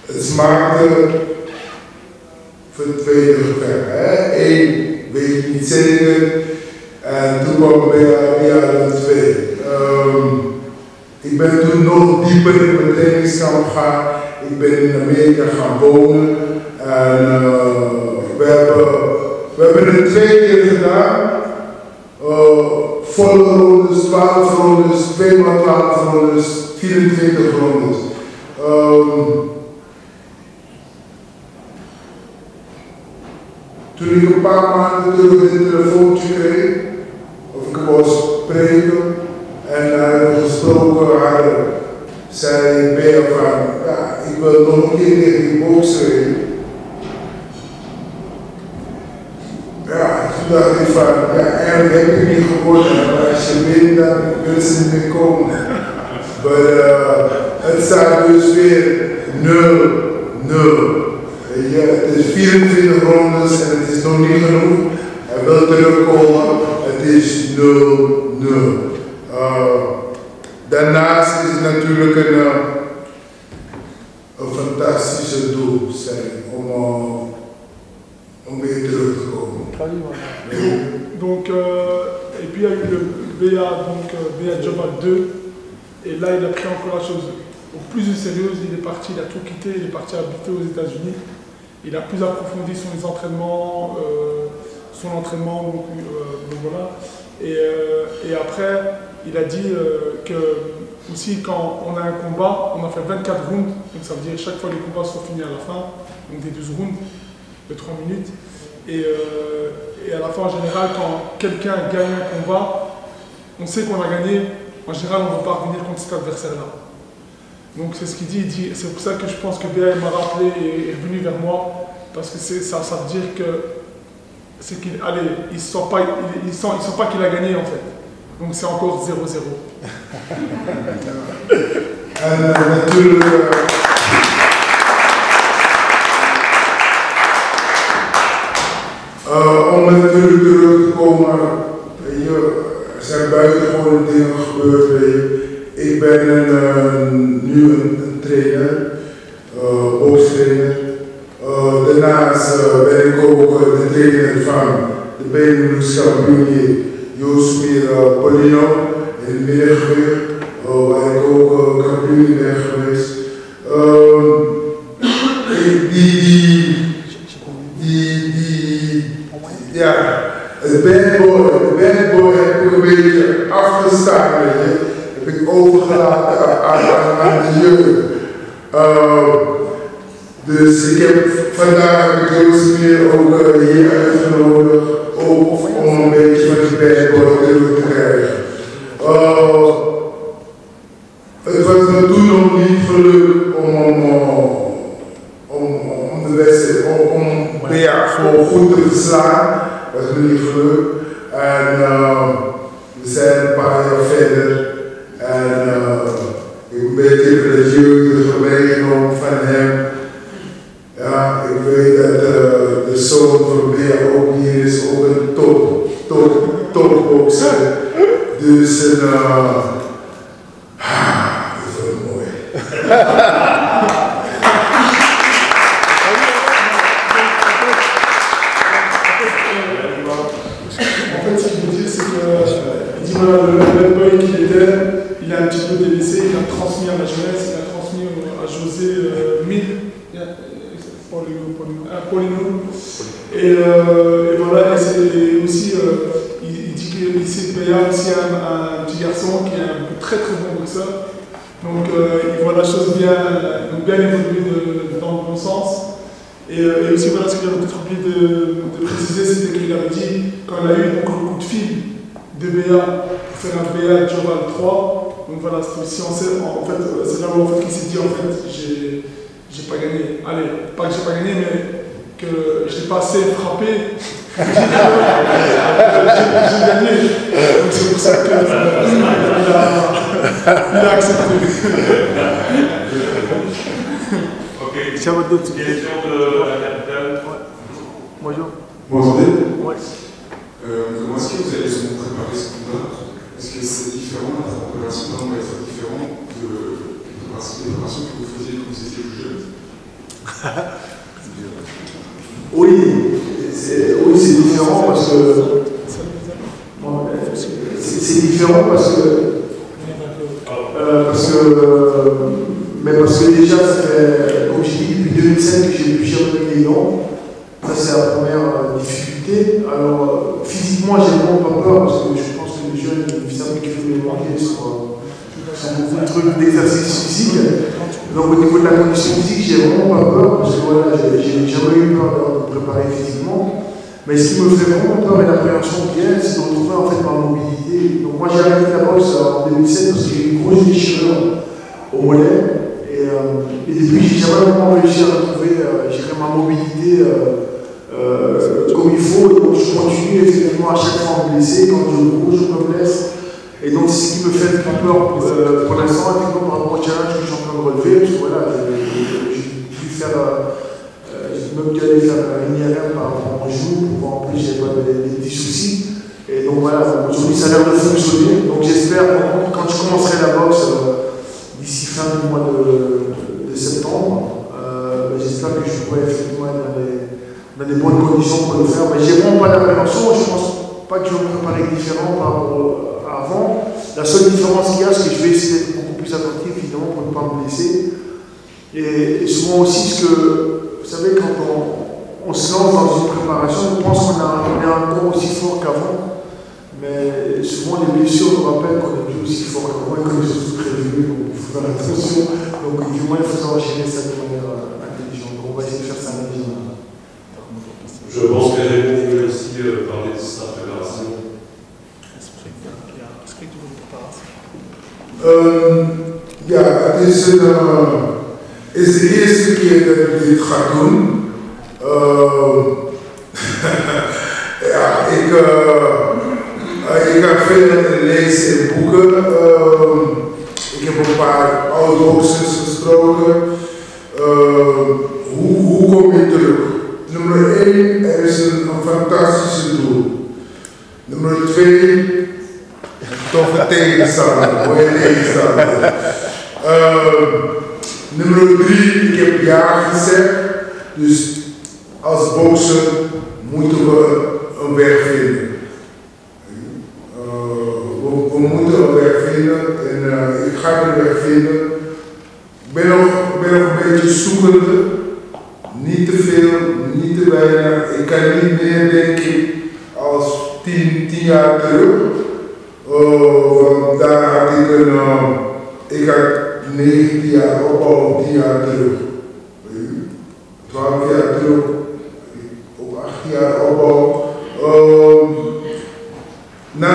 Het smaakte voor het tweede gevecht. Eén weet ik niet zeker en toen kwam BA 2. Ik ben toen nog dieper in mijn trainingskamp gegaan. Ik ben in Amerika gaan wonen en we hebben het 2 keer gedaan. Volle rondes, 12 rondes, 2x12 rondes, 24 rondes. Toen ik een paar maanden terug een telefoontje kreeg, of ik wou spreken en we gesproken hadden, zei Bea van, ja, ik wil nog een keer tegen die boksen. Ja, toen dacht ik van, ja, eigenlijk heb ik niet gewonnen, maar als je wint dan willen ze niet meer komen. Maar het staat dus weer 0-0. Het is 24 rondes en het is nog niet genoeg. Hij wil terugkomen, het is 0-0. Daarnaast is het natuurlijk een fantastische doelstelling om weer terug te komen. Donc, et puis il y a eu le BA Jovan 2, et là il a pris encore la chose au plus sérieuse, il est parti, il a tout quitté, il est parti habiter aux États-Unis. Il a plus approfondi son entraînement, donc voilà. Et après, il a dit que aussi quand on a un combat, on a fait 24 rounds, donc ça veut dire chaque fois les combats sont finis à la fin, donc des 12 rounds. de 3 minutes. Et à la fin, en général, quand quelqu'un gagne un combat, on sait qu'on a gagné. En général, on ne va pas revenir contre cet adversaire-là. Donc c'est ce qu'il dit. C'est pour ça que je pense que BA m'a rappelé et est revenu vers moi. Parce que ça veut dire que c'est qu'il ne sent pas qu'il a gagné en fait. Donc c'est encore 0-0. Om natuurlijk terug te komen, er zijn buitengewone dingen gebeurd. Ik ben nu een trainer, bokstrainer. Daarnaast ben ik ook de trainer van de Benelux kampioen Joosmir Polino in Middengeweer, waar ik ook kampioen ben geweest. Ja, het bandboy heb ik een beetje afgestaan, weet je. Heb ik overgelaten aan de jeugd. Dus ik heb vandaag Joosmir ook hier uitgenodigd om een beetje van die bandboy terug te krijgen. Het was me toen nog niet gelukt om de wedstrijd, om BA gewoon goed te verslaan. Dat is me niet gelukt. En we zijn een paar jaar verder. En ik ben een beetje de jeugdige meegenomen van hem. Ja, ik weet dat de zoon van BA ook hier is, ook een topboxer. Dus dat is wel mooi. En fait, ce qu'il veut dire, c'est que il dit voilà, le bad boy qu'il était, il a un petit peu délaissé, il a transmis à la jeunesse, il a transmis à José Mille, Paulino. Et voilà, et aussi, il dit qu'il sait que Béa aussi un petit garçon qui est un très très bon boxeur. Donc il voit la chose bien évoluer dans le bon sens. Et aussi, voilà, ce que j'avais peut-être oublié de préciser, c'était qu'il avait dit, quand il a eu donc, le coup de fil de BA pour faire un BA Joval 3, donc voilà, c'était aussi en fait, c'est là où en fait, il s'est dit, en fait, j'ai pas gagné. Allez, pas que j'ai pas gagné, mais que je n'ai pas assez frappé. J'ai gagné. Donc c'est pour ça qu'il a accepté. Ok. Question de la capitale. Bonjour. Vous m'entendez? Oui. Comment est-ce que vous allez souvent préparer ce combat? Est-ce que c'est différent, la préparation va être différente de la préparation que vous faisiez quand vous étiez plus jeune? Oui, c'est différent parce que. C'est différent parce que déjà, ça fait, comme je dis, depuis 2007 que j'ai pu gérer les dents. Ça, c'est la première difficulté. Alors, physiquement, j'ai vraiment pas peur parce que je pense que les jeunes, évidemment, qui font les manquer sur beaucoup de trucs d'exercice physique. Donc, au niveau de la condition physique, j'ai vraiment pas peur parce que voilà, j'ai jamais eu peur de me préparer physiquement. Mais ce qui me fait vraiment peur et l'appréhension qui est, c'est de retrouver en fait ma mobilité. Donc, moi, j'ai arrêté la boxe en 2007 parce que j'ai eu une grosse déchirure au mollet. Et depuis, j'ai jamais vraiment réussi à retrouver ma mobilité comme il faut. Et donc, je continue effectivement à chaque fois à me blesser. Quand je bouge, je me blesse. Et donc, c'est ce qui me fait plus peur pour l'instant, effectivement, par rapport au challenge que je suis en train de relever. Parce que voilà, j'ai dû faire, j'ai même dû aller faire une IRM par rapport à mon genou pour voir en plus j'ai pas des petits soucis. Et donc voilà, aujourd'hui ça a l'air de fonctionner. Donc j'espère quand je commencerai la boxe d'ici fin du mois de septembre, j'espère que je pourrai effectivement être dans des bonnes conditions pour le faire. Mais j'ai vraiment pas d'appréhension, je pense pas que je vais me préparer différent par rapport à avant. La seule différence qu'il y a, c'est que je vais essayer d'être beaucoup plus attentif évidemment pour ne pas me blesser. Et souvent aussi, parce que vous savez, quand on se lance dans une préparation, on pense qu'on est encore aussi fort qu'avant. Mais souvent, les blessures nous rappellent qu'on est plus aussi fort qu'avant et que les choses sont prévues. Donc, il faut faire attention. Donc, du moins, il faut savoir gérer ça de manière intelligente. Donc, on va essayer de faire ça à la vie. Je pense que Raymond voulait aussi parler de sa préparation. Ja, het is de eerste keer dat ik dit ga doen. Ja, ik ga veel lezen in boeken. Ik heb een paar oud-boxers gesproken. Hoe kom je terug? Nummer 1, er is een fantastische doel. Nummer 2, toffe tegenstander, mooie tegenstander. Nummer 3, ik heb ja gezegd. Dus als bokser moeten we een weg vinden. We moeten een weg vinden en ik ga een weg vinden. Ik ben nog een beetje zoekende. Niet te veel, niet te weinig. Ik kan niet meer denken als 10 jaar terug. Want daar had ik had 19 jaar opbouw, 10 jaar terug. 12 jaar terug, ook 18 jaar opbouw. Na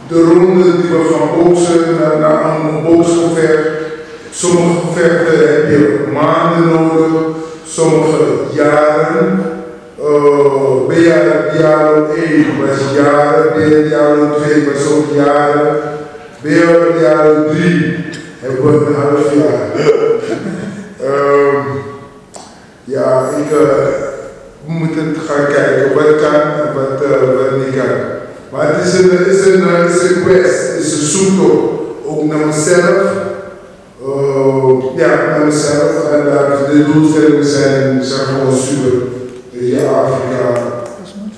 de ronde die we gaan boksen, na een boksgevecht, sommige gevechten heb je maanden nodig, sommige jaren. Dialo 1 was jaren, Dialo 2 was ook jaren, Dialo 3 hebben we een half jaar. Ja, we moeten gaan kijken wat kan en wat niet kan. Maar het is een quest, het is een zoektocht, ook naar mezelf. Ja, naar mezelf. En de doelstellingen zijn gewoon super. Je Afrika,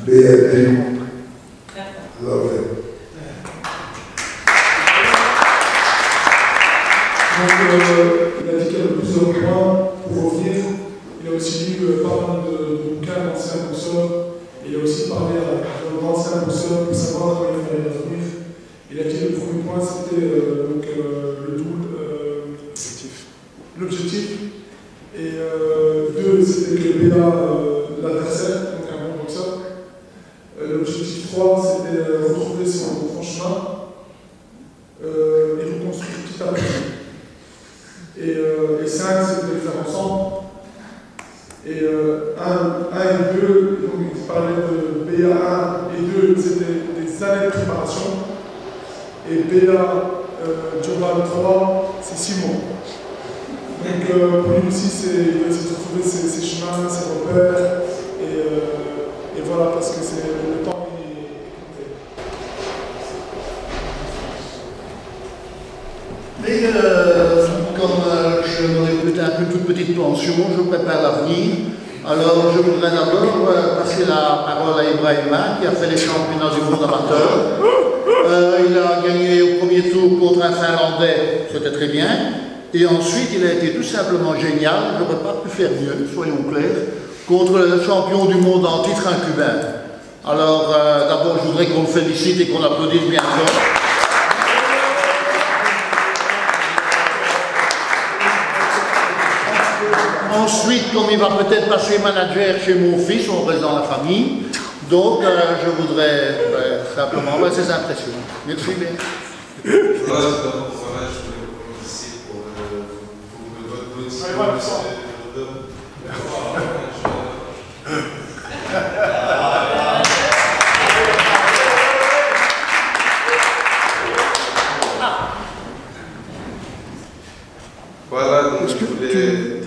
BR3. Love it. Donc, il a dit qu'il y avait plusieurs points pour revenir. Il a aussi lu pas mal de bouquins d'anciens boxeurs. Il a aussi parlé d'anciens boxeurs pour savoir comment il fallait revenir. Il a dit que le premier point c'était le double, l'objectif. Et 2 c'était que Béla, l'adversaire, donc un bon boxeur. L'objectif 3 c'était retrouver son chemin et reconstruire petit à petit. Et 5 c'était le faire ensemble. Et 1 et 2, donc il parlait de BA 1 et 2, c'était des années de préparation. Et BA Jovan 3, c'est 6 mois. Donc pour lui aussi, il va essayer de trouver ses chemins, ses repères. Et voilà, parce que c'est le temps qui est compté. Mais comme je n'aurai qu'une toute petite pension, je prépare l'avenir. Alors je voudrais d'abord passer la parole à Ibrahima, qui a fait les championnats du monde amateur. Il a gagné au premier tour contre un Finlandais, c'était très bien. Et ensuite, il a été tout simplement génial, je n'aurais pas pu faire mieux, soyons clairs, contre le champion du monde en titre, un Cubain. Alors d'abord, je voudrais qu'on le félicite et qu'on l'applaudisse bien fort. Ensuite, comme il va peut-être passer manager chez mon fils, on reste dans la famille. Donc, je voudrais simplement ses impressions. Merci bien. Voilà, je voulais vous remercier pour votre motivation. Voilà, donc je voulais...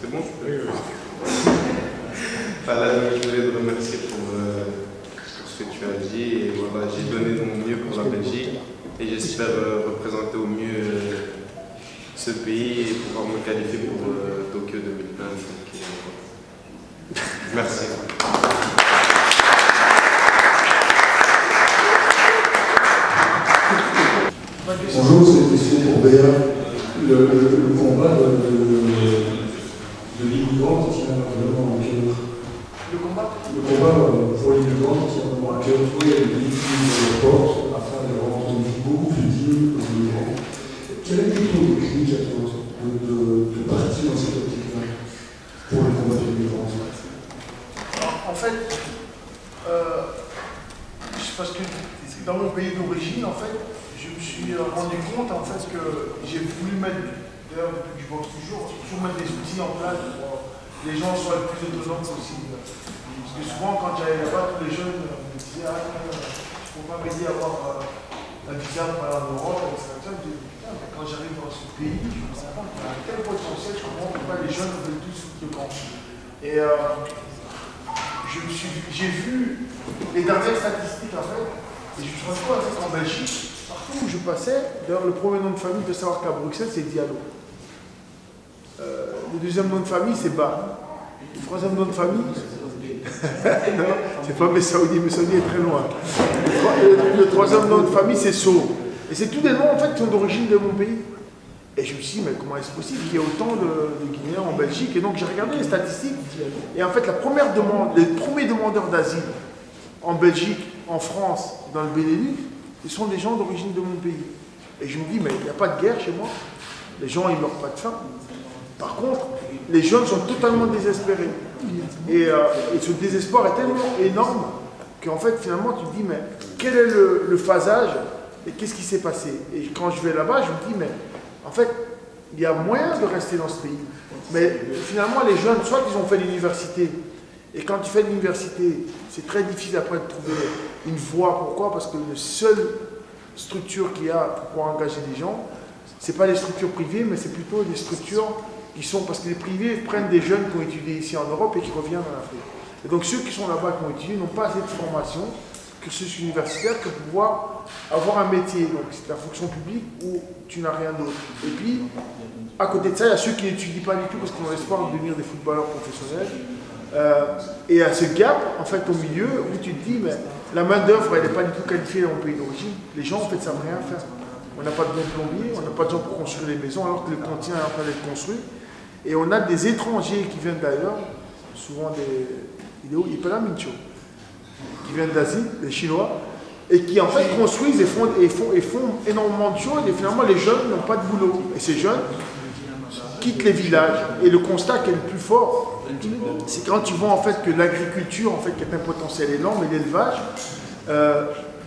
C'est bon, je peux... Voilà, donc je voulais te remercier pour ce que tu as dit. Et voilà, j'ai donné mon mieux pour la Belgique. Et j'espère représenter au mieux ce pays et pouvoir me qualifier pour Tokyo 2020. Donc, merci. Bonjour, c'est une question pour Béa. Le combat de l'immigrant qui tient vraiment à cœur. Le combat pour l'immigrant qui tient vraiment à cœur. Il y a des livres qui nous portent afin de rendre beaucoup plus digne aux immigrants. Quel est le déclic à ton de partir dans cette optique-là pour le combat du migrant? En fait, parce que dans mon pays d'origine, en fait, je me suis rendu compte en fait que j'ai voulu mettre, d'ailleurs depuis que je boxe toujours mettre des outils en place pour que les gens soient le plus autonomes possible. Parce que souvent quand j'allais là-bas, tous les jeunes me disaient ah non, il ne faut pas m'aider à avoir un visa pour aller en Europe, etc. Je me dis putain, mais quand j'arrive dans ce pays, je me rends compte qu'il y a un tel potentiel, je comprends pourquoi les jeunes veulent tous le camp. Et j'ai vu les dernières statistiques en fait, et je me suis rendu compte qu'en Belgique, partout où je passais, d'ailleurs le premier nom de famille, de savoir qu'à Bruxelles, c'est Diallo. Le deuxième nom de famille, c'est Ba. Le troisième nom de famille, non, c'est pas Messaoudi, Messaoudi est très loin. Le troisième nom de famille, c'est So. Et c'est tous des noms en fait qui sont d'origine de mon pays. Et je me suis dit, mais comment est-ce possible qu'il y ait autant de Guinéens en Belgique? Et donc j'ai regardé les statistiques. Et en fait, la première demande, les premiers demandeurs d'asile en Belgique, en France, dans le Benelux, ce sont des gens d'origine de mon pays. Et je me dis, mais il n'y a pas de guerre chez moi. Les gens, ils meurent pas de faim. Par contre, les jeunes sont totalement désespérés. Et ce désespoir est tellement énorme qu'en fait, finalement, tu te dis, mais quel est le phasage et qu'est-ce qui s'est passé? Et quand je vais là-bas, je me dis, mais en fait, il y a moyen de rester dans ce pays. Mais finalement, les jeunes, soit ils ont fait l'université, et quand tu fais l'université, c'est très difficile après de trouver une voie. Pourquoi? Parce que la seule structure qu'il y a pour pouvoir engager des gens, ce n'est pas les structures privées, mais c'est plutôt des structures qui sont... Parce que les privés prennent des jeunes qui ont étudié ici en Europe et qui reviennent en Afrique. Et donc ceux qui sont là-bas, qui ont étudié, n'ont pas assez de formation, cursus universitaire, pour pouvoir avoir un métier. Donc c'est la fonction publique où tu n'as rien d'autre. Et puis, à côté de ça, il y a ceux qui n'étudient pas du tout parce qu'ils ont l'espoir de devenir des footballeurs professionnels. Et à ce gap, en fait, au milieu, où tu te dis, mais la main-d'œuvre, elle n'est pas du tout qualifiée dans mon pays d'origine. Les gens, en fait, ne savent rien faire. On n'a pas de bons plombiers, on n'a pas de gens pour construire les maisons, alors que le continent est en train d'être construit. Et on a des étrangers qui viennent d'ailleurs, souvent des Mincho, qui viennent d'Asie, des Chinois, et qui en fait construisent et font énormément de choses, et finalement les jeunes n'ont pas de boulot. Et ces jeunes quittent les villages. Et le constat qui est le plus fort, c'est quand tu vois en fait que l'agriculture, en fait, qui est un potentiel énorme, et l'élevage,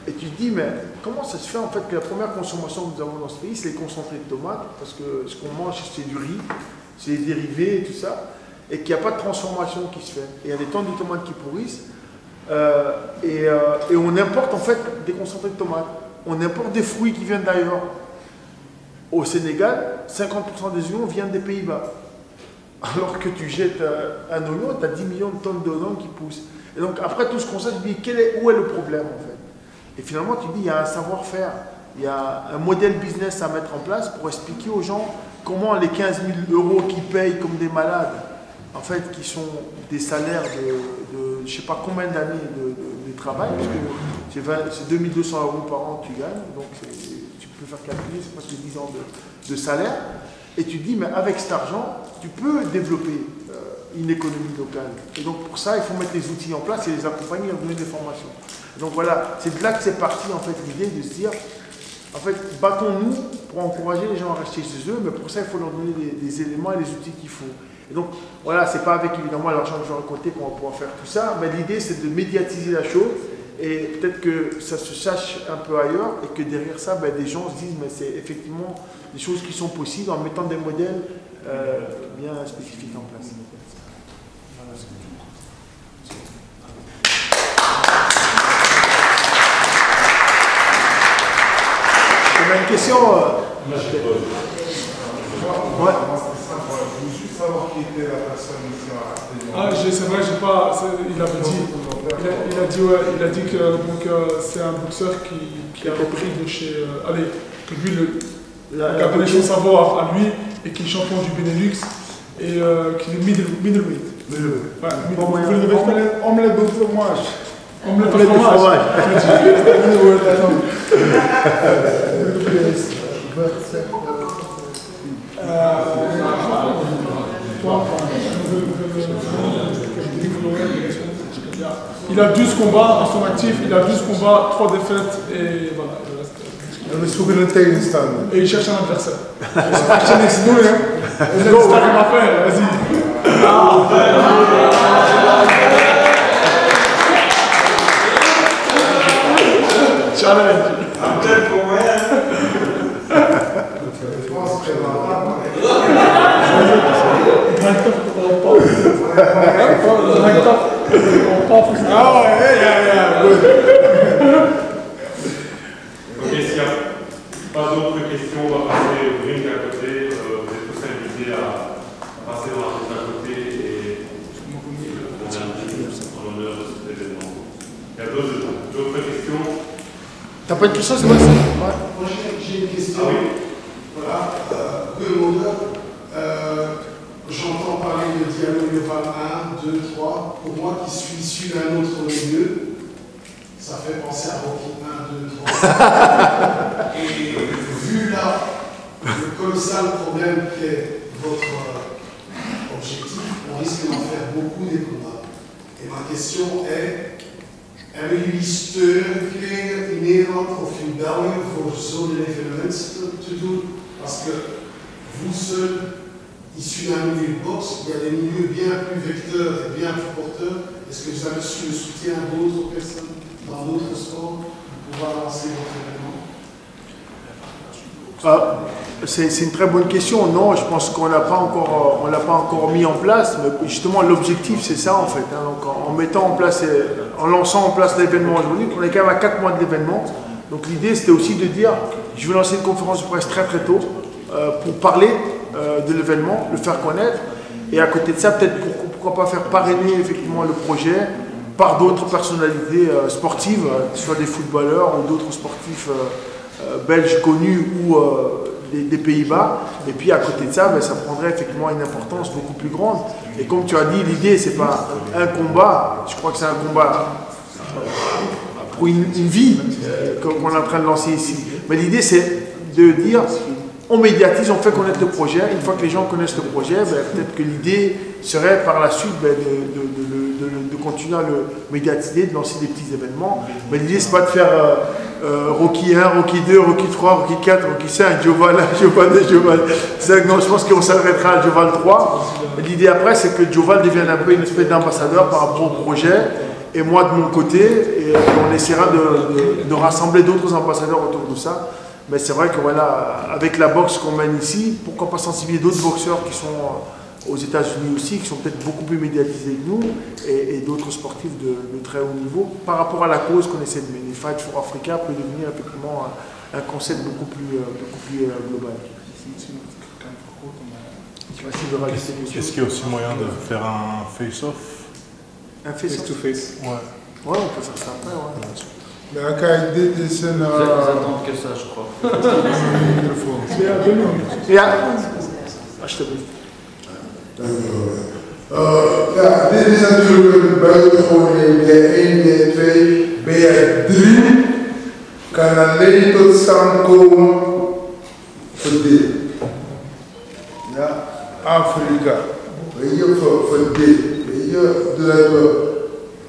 et tu te dis, mais comment ça se fait en fait que la première consommation que nous avons dans ce pays, c'est les concentrés de tomates, parce que ce qu'on mange, c'est du riz, c'est les dérivés et tout ça, et qu'il n'y a pas de transformation qui se fait. Et il y a des tonnes de tomates qui pourrissent, et on importe en fait des concentrés de tomates. On importe des fruits qui viennent d'ailleurs. Au Sénégal, 50% des oignons viennent des Pays-Bas. Alors que tu jettes un oignon, tu as 10 millions de tonnes d'oignons qui poussent. Et donc après tout ce qu'on sait, tu te dis où est le problème en fait. Et finalement tu te dis il y a un savoir-faire, il y a un modèle business à mettre en place pour expliquer aux gens comment les 15 000 € qu'ils payent comme des malades, en fait qui sont des salaires de je ne sais pas combien d'années de travail, parce que c'est 2200 € par an que tu gagnes, donc tu peux faire calculer, c'est presque 10 ans de salaire. Et tu te dis, mais avec cet argent, tu peux développer une économie locale. Et donc pour ça, il faut mettre les outils en place et les accompagner, leur donner des formations. Et donc voilà, c'est de là que c'est parti en fait l'idée de se dire, en fait, battons-nous pour encourager les gens à rester chez eux, mais pour ça, il faut leur donner des éléments et les outils qu'il faut. Et donc voilà, c'est pas avec évidemment l'argent que je vais raconter qu'on va pouvoir faire tout ça, mais l'idée c'est de médiatiser la chose. Et peut-être que ça se sache un peu ailleurs et que derrière ça, des gens se disent mais c'est effectivement des choses qui sont possibles en mettant des modèles bien spécifiques en place. On a une question. Ouais. Je veux juste savoir qui était la personne ici à la c'est vrai, j'ai pas. Il avait dit. Il a dit que c'est un boxeur qui a repris de chez. Que lui, il a donné son savoir à lui et qui est champion du Benelux et qui est middleweight. Omelette de fromage. Omelette de fromage. Il a 12 combats à son actif, il a 12 combats, 3 défaites et voilà. We zoeken een tegenstander. Et il cherche un adversaire. J'ai dit ça m'a fait, vas-y. Challenge. Ok, s'il n'y a pas d'autres questions, on va passer au drink à côté. Vous êtes tous invités à passer dans la route à côté et on a un drink en l'honneur de cet événement. Il y a d'autres questions? T'as pas une question, c'est vrai ça? Moi j'ai une question. Ah oui. Voilà. J'entends parler de dialogue Yoval 1, 2, 3. Pour moi qui suis issu d'un autre milieu, ça fait penser à Rocky 1, 2, 3. Et vu là le colossal problème qui est votre objectif, on risque d'en faire beaucoup des combats. Et ma question est, hebben jullie steun gekregen in Nederland of in België voor zo'n evenementen te doen? Parce que vous seul, issus d'un milieu de boxe, il y a des milieux bien plus vecteurs et bien plus porteurs. Est-ce que vous avez su le soutien d'autres personnes dans d'autres sports pour pouvoir lancer votre événement? C'est une très bonne question. Non, je pense qu'on l'a pas encore mis en place. Mais justement, l'objectif, c'est ça en fait. Hein. Donc, en lançant en place l'événement aujourd'hui, on est quand même à 4 mois de l'événement. Donc l'idée, c'était aussi de dire, je vais lancer une conférence de presse très très tôt pour parler de l'événement, le faire connaître. Et à côté de ça, peut-être pourquoi pas faire parrainer effectivement le projet par d'autres personnalités sportives, que ce soit des footballeurs ou d'autres sportifs belges connus ou des Pays-Bas. Et puis à côté de ça, ça prendrait effectivement une importance beaucoup plus grande. Et comme tu as dit, l'idée, c'est pas un combat, je crois que c'est un combat pour une vie qu'on est en train de lancer ici. Mais l'idée, c'est de dire, on médiatise, on fait connaître le projet. Une fois que les gens connaissent le projet, peut-être que l'idée serait par la suite de continuer à le médiatiser, de lancer des petits événements. Mais l'idée, c'est pas de faire Rocky 1, Rocky 2, Rocky 3, Rocky 4, Rocky 5, Joval 1, Joval 2, Joval 5. Non, je pense qu'on s'arrêtera à Joval 3. L'idée après, c'est que Joval devienne un peu une espèce d'ambassadeur par rapport au projet. Et moi, de mon côté, et on essaiera de rassembler d'autres ambassadeurs autour de ça. Mais c'est vrai que voilà, avec la boxe qu'on mène ici, pourquoi pas sensibiliser d'autres boxeurs qui sont aux États-Unis aussi, qui sont peut-être beaucoup plus médiatisés que nous, et d'autres sportifs de très haut niveau, par rapport à la cause qu'on essaie de mener. Fight for Africa peut devenir effectivement un concept beaucoup plus global. Est-ce qu'il y a aussi moyen de faire un face-off? Un face-to-face? Ouais. Ouais, on peut faire ça après, ouais. Mais kijk, dit is een... Ils attendent que ça, je crois. Ja, alsjeblieft. Ja, dit is natuurlijk een buitengewoon idee. 1, idee, 2, BR 3 kan alleen tot stand komen voor dit. Ja, Afrika. Weet je, voor dit. Weet je, dat we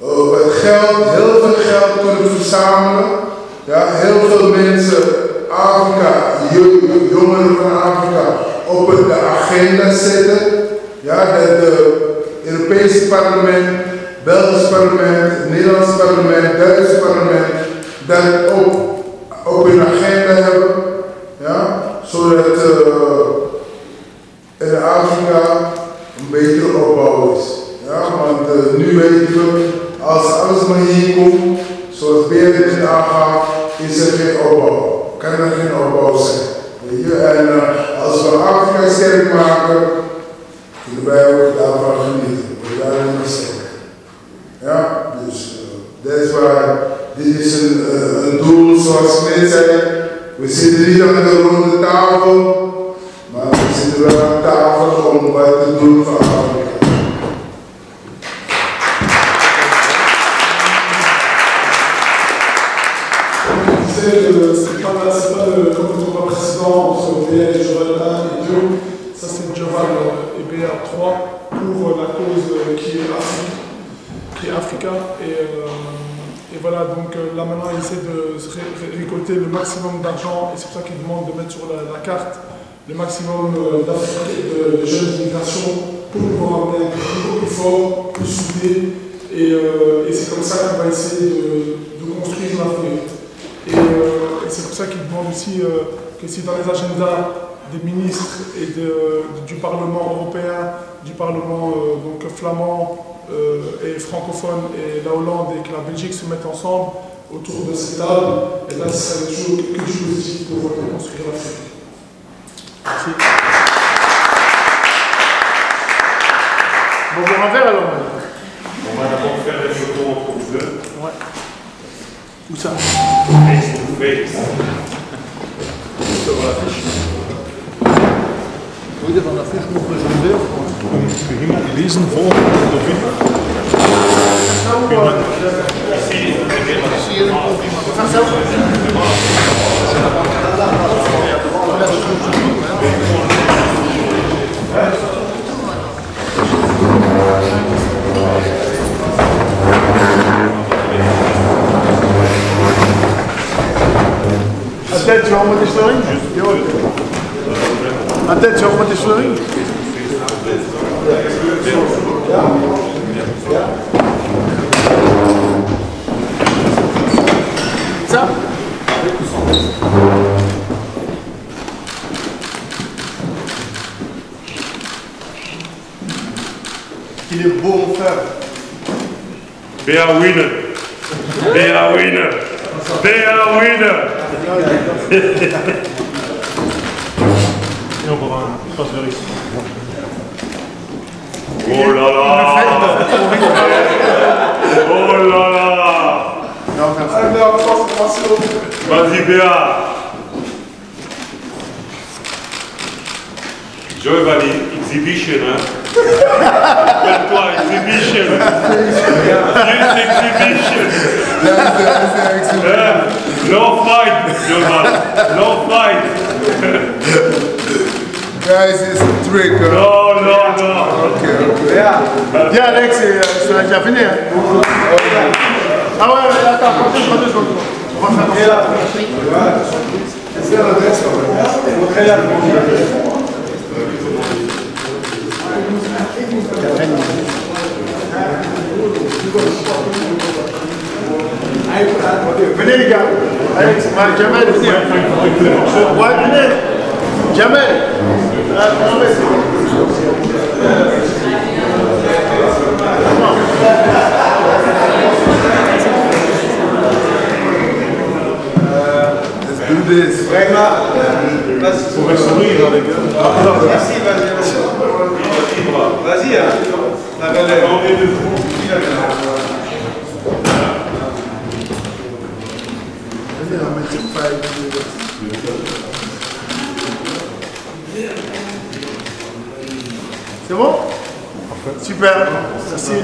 wat geld, heel veel geld kunnen verzamelen. Ja, heel veel mensen, Afrika, jongeren van Afrika, op de agenda zetten. Ja, dat het Europese parlement, Belgisch parlement, Nederlands parlement, Duits parlement, dat op hun agenda hebben. Ja, zodat in Afrika een betere opbouw is. Ja, want nu weten we, als alles maar hier komt, zoals Beer het aangaf, is er geen opbouw. Kan er geen opbouw zijn. Weet je? En als we Afrika sterk maken, kunnen wij ook daarvan genieten. We daarin nog sterk. Ja, dus dat is waar. Dit is een doel, zoals ik net zei. We zitten niet aan de ronde tafel, maar we zitten wel aan tafel om wat te doen voor Afrika. C'est pas le combat précédent entre BR et Joval 1 et 2, ça c'est Joval et BR 3 pour la cause qui est Africa. Et voilà, donc là maintenant ils essaient de récolter le maximum d'argent et c'est pour ça qu'ils demandent de mettre sur la carte le maximum de jeunes d'immigration pour pouvoir amener un pays plus fort, plus soudé. Et c'est comme ça qu'on va essayer de construire l'avenir. Et c'est pour ça qu'il demande aussi que si dans les agendas des ministres et du Parlement européen, du Parlement donc flamand et francophone et la Hollande et que la Belgique se mettent ensemble autour de cette table, et là ce serait toujours quelque chose de positif pour construire l'Afrique. Merci. Bon, on va faire alors. On va d'abord faire des photos entre vous deux. Ouais. Où ça? Face to face. Sur l'affiche. Oui, dans l'affiche, on peut jouer. Lesen vor oder wie? Attends, tu vas remonter sur le ring? Attends, tu vas remonter sur le ring? Ça? Il est beau, mon frère. Be a winner. Be a winner. Be a winner. Et on va voir un passe vers ici. Oh là là. Oh là là. Vas-y Béa. Joe va dire exhibition, hein. Fais-toi exhibition. Yes, exhibition. No fight, Joe. No fight. Guys, it's a trick. No, no, no. Okay. Viens Alex, c'est là qui a fini. Ah ouais, attends, 2 secondes. On va faire ça. Venez les gars. Alex, Jamel, venez. Ouais, venez. Jamel. Let's do this. On va sourire, les gars. Merci, vas-y, hein. La relève. C'est bon? Super. Merci.